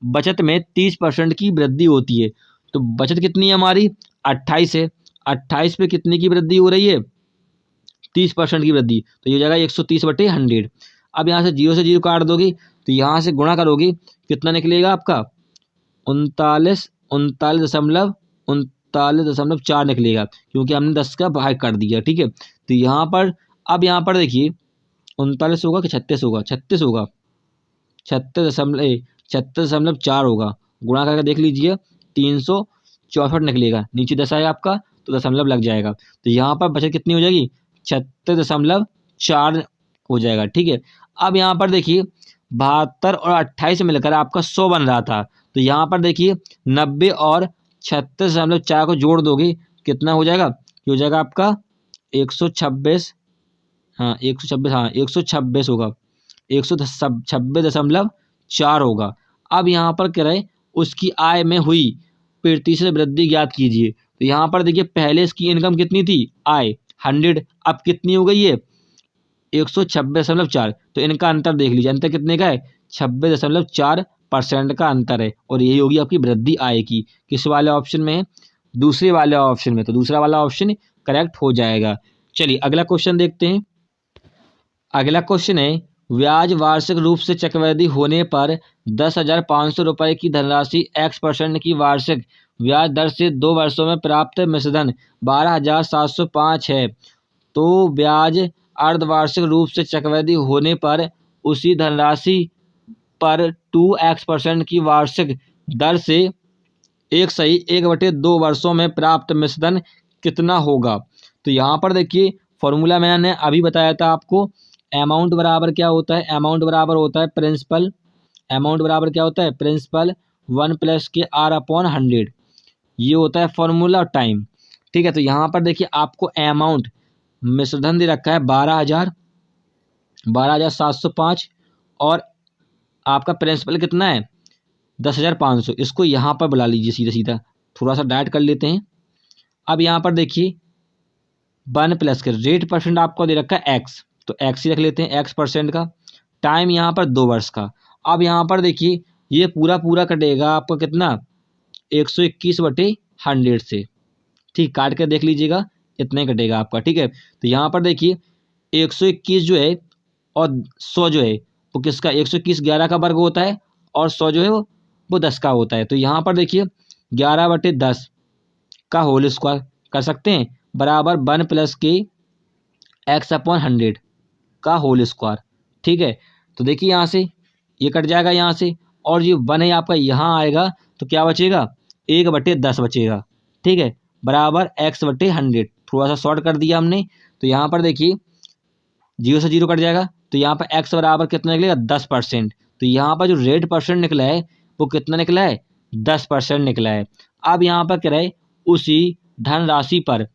बचत में 30% की वृद्धि होती है। तो बचत कितनी है हमारी? 28 है। 28 पे कितने की वृद्धि हो रही है? 30% की वृद्धि। तो ये हो जाएगा 130/100। अब यहाँ से 0 से 0 काट दोगे तो यहाँ से गुणा करोगे कितना निकलेगा आपका? 39.4 निकलेगा, क्योंकि हमने 10 का भाग कर दिया। ठीक है, तो यहाँ पर अब यहाँ पर देखिए 39 होगा कि 36 होगा? 36 होगा, 36.4 होगा। गुणा करके देख लीजिए 364 निकलेगा, नीचे 10 आएगा आपका तो दशमलव लग जाएगा। तो यहाँ पर बचत कितनी हो जाएगी? 36.4 हो जाएगा। ठीक है, अब यहाँ पर देखिए 72 और 28 मिलकर आपका 100 बन रहा था। तो यहाँ पर देखिए 90 और 36.4 को जोड़ दोगे कितना हो जाएगा? ये हो जाएगा आपका 126। हाँ 126, हाँ 126 होगा, 126.4 होगा। अब यहाँ पर क्या रहे? उसकी आय में हुई प्रतिशत वृद्धि ज्ञात कीजिए। तो यहाँ पर देखिए पहले इसकी इनकम कितनी थी? आय 100, अब कितनी हो गई है? 126.4। तो इनका अंतर देख लीजिए, अंतर कितने का है? 26.4% का अंतर है। और यही होगी आपकी वृद्धि आय की। किस वाले ऑप्शन में है? दूसरे वाले ऑप्शन में। तो दूसरा वाला ऑप्शन करेक्ट हो जाएगा। चलिए अगला क्वेश्चन देखते हैं। अगला क्वेश्चन है, ब्याज वार्षिक रूप से चक्रवृद्धि होने पर 10,500 रुपये की धनराशि x% की वार्षिक ब्याज दर से 2 वर्षों में प्राप्त मिश्रधन 12,705 है। तो ब्याज अर्धवार्षिक रूप से चक्रवृद्धि होने पर उसी धनराशि पर 2x% की वार्षिक दर से 1/2 वर्षों में प्राप्त मिश्रधन कितना होगा। तो यहाँ पर देखिए फॉर्मूला मैंने अभी बताया था आपको। अमाउंट बराबर क्या होता है, अमाउंट बराबर होता है प्रिंसिपल, अमाउंट बराबर क्या होता है प्रिंसिपल 1+KR/100, ये होता है फॉर्मूला। टाइम, ठीक है। तो यहाँ पर देखिए आपको अमाउंट मिश्रधन दे रखा है 12,705 और आपका प्रिंसिपल कितना है 10,500। इसको यहाँ पर बुला लीजिए सीधा सीधा, थोड़ा सा डाइट कर लेते हैं। अब यहाँ पर देखिए 1+ के रेट परसेंट आपको दे रखा है x, तो x ही रख लेते हैं x% का। टाइम यहाँ पर 2 वर्ष का। अब यहाँ पर देखिए ये पूरा पूरा कटेगा आपको कितना 121/100 से, ठीक, काट कर देख लीजिएगा इतना ही कटेगा आपका, ठीक है। तो यहाँ पर देखिए 121 जो है और 100 जो है वो किसका 121 11 का वर्ग होता है और 100 जो है वो 10 का होता है। तो यहाँ पर देखिए 11/10 का होल स्क्वायर कर सकते हैं बराबर 1+ के x/100 का होल स्क्वायर, ठीक है। तो देखिए यहाँ से ये कट जाएगा यहाँ से, और ये 1 है आपका यहाँ आएगा, तो क्या बचेगा 1/10 बचेगा, ठीक है, बराबर x/100। थोड़ा सा शॉर्ट कर दिया हमने। तो यहाँ पर देखिए 0 से 0 कट जाएगा, तो यहाँ पर x बराबर कितना निकलेगा 10%। तो यहाँ पर जो रेट परसेंट निकला है वो कितना निकला है 10% निकला है। अब यहाँ पर क्या है उसी धनराशि पर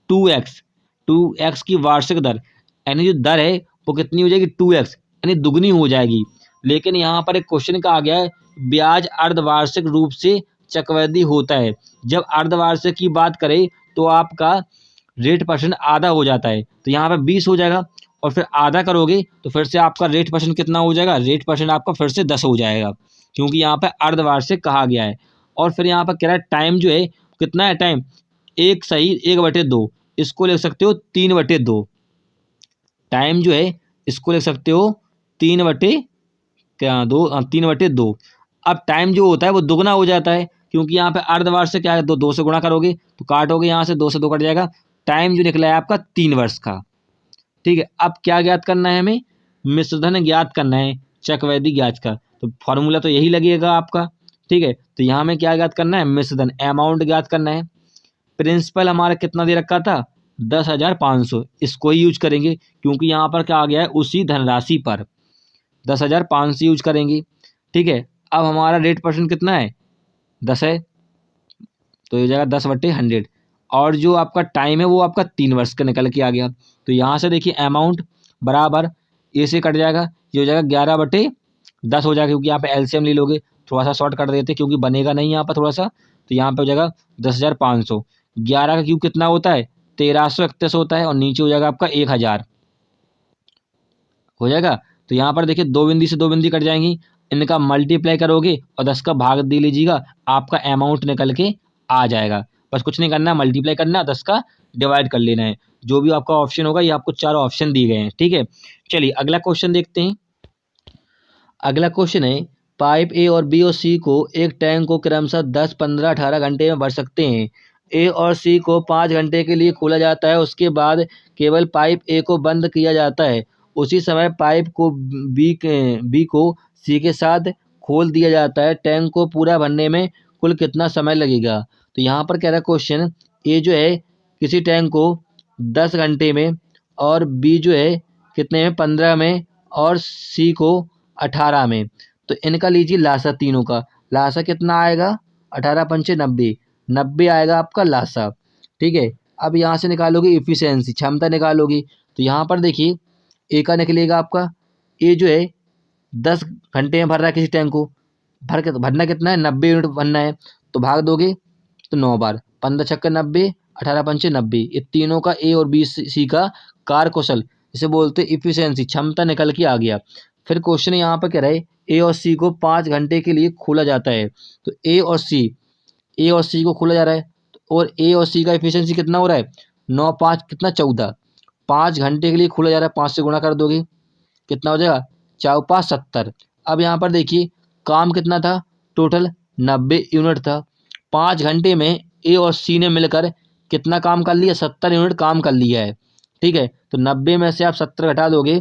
2x की वार्षिक दर, यानी जो दर है वो कितनी हो जाएगी 2x, यानी दुगनी हो जाएगी। लेकिन यहाँ पर एक क्वेश्चन का आ गया है ब्याज अर्धवार्षिक रूप से चक्रवृद्धि होता है। जब अर्धवार्षिक की बात करें तो आपका रेट परसेंट आधा हो जाता है, तो यहाँ पर 20 हो जाएगा, और फिर आधा करोगे तो फिर से आपका रेट परसेंट कितना हो जाएगा, रेट परसेंट आपका फिर से 10 हो जाएगा, क्योंकि यहाँ पर अर्धवार्षिक कहा गया है। और फिर यहाँ पर कह रहा है टाइम जो है कितना है, टाइम 1/2, इसको लिख सकते हो 3/2। टाइम जो है इसको लिख सकते हो 3/2। अब टाइम जो होता है वो दुगना हो जाता है, क्योंकि यहाँ पे अर्धवार्षिक क्या है 2 से गुणा करोगे तो काटोगे यहाँ से 2 से 2 कट जाएगा। टाइम जो निकला है आपका 3 वर्ष का, ठीक है। अब क्या ज्ञात करना है हमें, मिश्रधन ज्ञात करना है चक्रवृद्धि ब्याज का। तो फॉर्मूला तो यही लगेगा आपका, ठीक है। तो यहाँ में क्या ज्ञात करना है, मिश्रधन अमाउंट ज्ञात करना है। प्रिंसिपल हमारा कितना दे रखा था 10,500, इसको ही यूज करेंगे क्योंकि यहाँ पर क्या आ गया है उसी धनराशि पर 10,500 यूज करेंगे, ठीक है। अब हमारा रेट परसेंट कितना है 10 है, तो ये हो जाएगा 10/100, और जो आपका टाइम है वो आपका 3 वर्ष का निकल के आ गया। तो यहाँ से देखिए अमाउंट बराबर ए से कट जाएगा, ये हो जाएगा 11/10 हो जाएगा, क्योंकि यहाँ पे एलसीएम ले लोगे। थोड़ा सा शॉर्ट कर देते क्योंकि बनेगा नहीं यहाँ पर थोड़ा सा, तो यहाँ पे हो जाएगा 10,500। 11 का क्यूब कितना होता है 1331 होता है, और नीचे हो जाएगा आपका 1000 हो जाएगा। तो यहाँ पर देखिए 2 बिंदी से 2 बिंदी कट जाएंगी, इनका मल्टीप्लाई करोगे और 10 का भाग दे लीजिएगा, आपका अमाउंट निकल के आ जाएगा। बस कुछ नहीं करना है, मल्टीप्लाई करना है, 10 का डिवाइड कर लेना है। जो भी आपका ऑप्शन होगा ये आपको 4 ऑप्शन दिए गए हैं, ठीक है। चलिए अगला क्वेश्चन देखते हैं। अगला क्वेश्चन है पाइप ए और बी और सी को एक टैंक को क्रमशः 10, 15, 18 घंटे में भर सकते हैं। ए और सी को 5 घंटे के लिए खोला जाता है, उसके बाद केवल पाइप ए को बंद किया जाता है। उसी समय पाइप को बी को सी के साथ खोल दिया जाता है। टैंक को पूरा भरने में कुल कितना समय लगेगा। तो यहाँ पर कह रहा है क्वेश्चन ए जो है किसी टैंक को 10 घंटे में, और बी जो है कितने में 15 में, और सी को 18 में। तो इनका लीजिए लासा, तीनों का लासा कितना आएगा 18 पंचे 90, 90 आएगा आपका लासा, ठीक है। अब यहाँ से निकालोगे इफिशियंसी, क्षमता निकालोगी। तो यहाँ पर देखिए ए का निकलेगा आपका, ए जो है 10 घंटे में भर रहा है किसी टैंक को, भरना कितना है 90 यूनिट भरना है, तो भाग दोगे तो 9 बार, 15 छक्के 90, 18 पंचे 90। ये तीनों का ए और बी सी का कार्यकुशल, इसे बोलते हैं इफिशियंसी, क्षमता निकल के आ गया। फिर क्वेश्चन यहाँ पर कह रहे ए और सी को 5 घंटे के लिए खोला जाता है। तो ए और सी को खोला जा रहा है, और ए और सी का इफिशियंसी कितना हो रहा है 9, 5 कितना 14, 5 घंटे के लिए खोला जा रहा है। 5 से गुणा कर दोगे कितना हो जाएगा 4, 5, 70। अब यहाँ पर देखिए काम कितना था, टोटल 90 यूनिट था। 5 घंटे में ए और सी ने मिलकर कितना काम कर लिया 70 यूनिट काम कर लिया है, ठीक है। तो 90 में से आप 70 घटा दोगे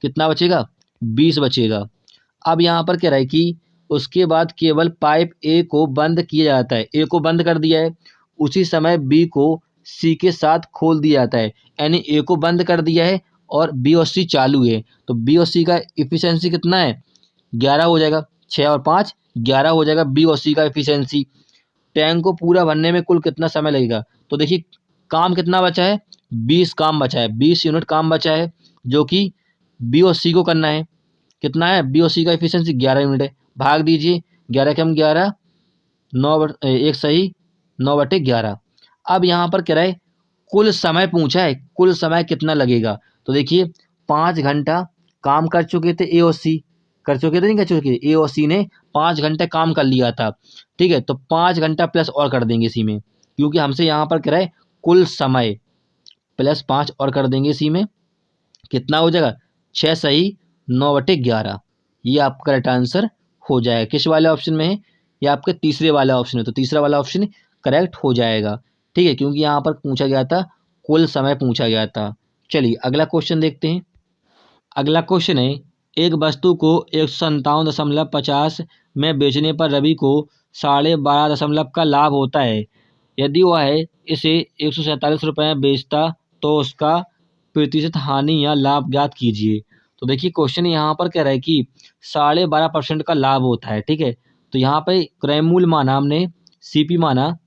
कितना बचेगा 20 बचेगा। अब यहाँ पर क्या रहा है कि उसके बाद केवल पाइप ए को बंद किया जाता है, ए को बंद कर दिया है, उसी समय बी को सी के साथ खोल दिया जाता है। यानी ए को बंद कर दिया है और बी और सी चालू है, तो बी और सी का इफिशियंसी कितना है, 11 हो जाएगा। 6 और 5 11 हो जाएगा बी और सी का इफिशियंसी। टैंक को पूरा भरने में कुल कितना समय लगेगा, तो देखिए काम कितना बचा है, 20 काम बचा है, 20 यूनिट काम बचा है, जो कि बी और सी को करना है। कितना है, बी और सी का इफिशियंसी 11 यूनिट है। भाग दीजिए, 11 के हम 11, 1 सही 9/11। अब यहाँ पर क्या है, कुल समय पूछा है, कुल समय कितना लगेगा, तो देखिए 5 घंटा काम कर चुके थे ए और सी, कर चुके थे नहीं कर चुके, ए और सी ने 5 घंटे काम कर लिया था। ठीक है, तो 5 घंटा प्लस और कर देंगे इसी में, क्योंकि हमसे यहाँ पर क्या है, कुल समय प्लस 5 और कर देंगे इसी में, कितना हो जाएगा, 6 सही 9/11। ये आपका करेक्ट आंसर हो जाएगा। किस वाले ऑप्शन में है, ये आपके तीसरे वाला ऑप्शन है, तो तीसरा वाला ऑप्शन करेक्ट हो जाएगा। ठीक है, क्योंकि यहाँ पर पूछा गया था, कुल समय पूछा गया था। चलिए अगला क्वेश्चन देखते हैं। अगला क्वेश्चन है, एक वस्तु को 157.50 में बेचने पर रवि को 12.5 का लाभ होता है। यदि वह इसे 147 रुपये में बेचता तो उसका प्रतिशत हानि या लाभ ज्ञात कीजिए। तो देखिए क्वेश्चन यहाँ पर कह रहा है कि 12.5% का लाभ होता है। ठीक है, तो यहाँ पे क्रय मूल्य माना हमने, सीपी माना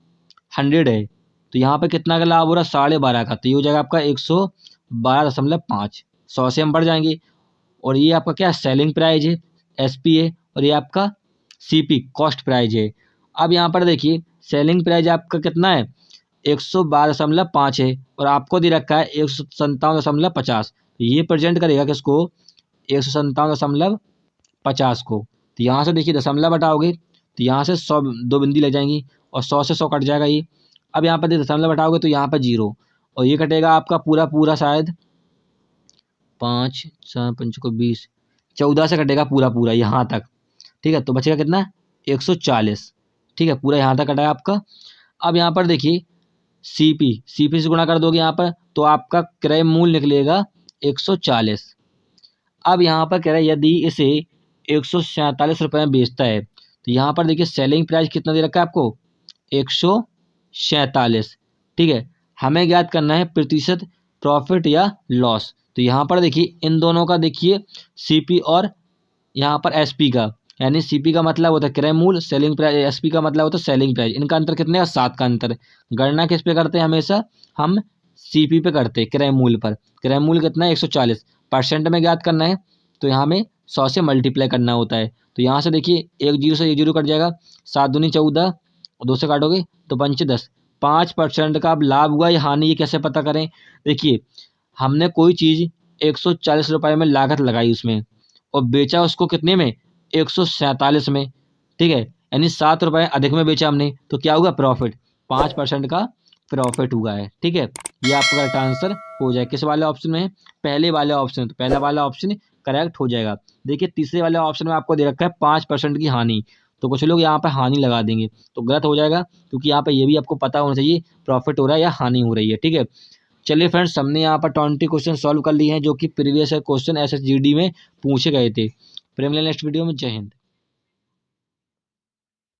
100 है, तो यहाँ पे कितना का लाभ हो रहा है, 12.5 का, तो ये हो जाएगा आपका 112.5। 100 से हम बढ़ जाएंगे, और ये आपका क्या सेलिंग प्राइस है, एसपी है, और ये आपका सीपी कॉस्ट प्राइस है। अब यहाँ पर देखिए सेलिंग प्राइस आपका कितना है, 112.5 है, और आपको दे रखा है 157.50, तो ये प्रेजेंट करेगा किसको, 157.50 को। तो यहाँ से देखिए दशमलव हटाओगे तो यहाँ से 100 दो बिंदी लग जाएंगी, और 100 से 100 कट जाएगा ये। अब यहाँ पर दशमलव हटाओगे तो यहाँ पर 0, और ये कटेगा आपका पूरा पूरा शायद 5 4 5 को 20, 14 से कटेगा पूरा पूरा यहाँ तक। ठीक है, तो बचेगा कितना, 140। ठीक है, पूरा यहाँ तक कटा है आपका। अब यहाँ पर देखिए सीपी से गुणा कर दोगे यहाँ पर, तो आपका क्रय मूल्य निकलेगा 140। अब यहाँ पर कह रहा है यदि इसे 147 रुपये में बेचता है, तो यहाँ पर देखिए सेलिंग प्राइस कितना दे रखा है आपको, 147। ठीक है, हमें ज्ञात करना है प्रतिशत प्रॉफिट या लॉस। तो यहाँ पर देखिए इन दोनों का देखिए सीपी और यहाँ पर एसपी का, यानी सीपी का मतलब होता है क्रय मूल्य, सेलिंग प्राइस, एसपी का मतलब होता है सेलिंग प्राइस। इनका अंतर कितने का, 7 का अंतर। गणना किस पे करते हैं, हमेशा हम सीपी पे करते हैं, क्रय मूल्य पर। क्रय मूल्य कितना है, 140, परसेंट में ज्ञात करना है, तो यहाँ में 100 से मल्टीप्लाई करना होता है। तो यहाँ से देखिए 1 0 से 1 0 कट जाएगा, 7 दूनी 14, 2 से काटोगे तो 5 10, 5% का अब लाभ हुआ या हानि, ये कैसे पता करें। देखिए हमने कोई चीज़ 140 रुपये में लागत लगाई उसमें, और बेचा उसको कितने में, 147 में। ठीक है, यानी 7 रुपये अधिक में बेचा हमने, तो क्या हुआ, प्रॉफिट, 5% का प्रॉफिट हुआ है। ठीक है, ये आपका करेक्ट आंसर हो जाए। किस वाले ऑप्शन में है, पहले वाले ऑप्शन, तो पहला वाला ऑप्शन करेक्ट हो जाएगा। देखिए तीसरे वाले ऑप्शन में आपको दे रखा है 5% की हानि, तो कुछ लोग यहाँ पर हानि लगा देंगे, तो गलत हो जाएगा, क्योंकि यहाँ पर ये भी आपको पता होना चाहिए प्रॉफिट हो रहा है या हानि हो रही है। ठीक है, चलिए फ्रेंड्स, हमने यहाँ पर 20 क्वेश्चन सॉल्व कर लिए हैं, जो कि प्रीवियस क्वेश्चन एसएसजीडी में पूछे गए थे। फिर मिलेंगे नेक्स्ट वीडियो में। जय हिंद।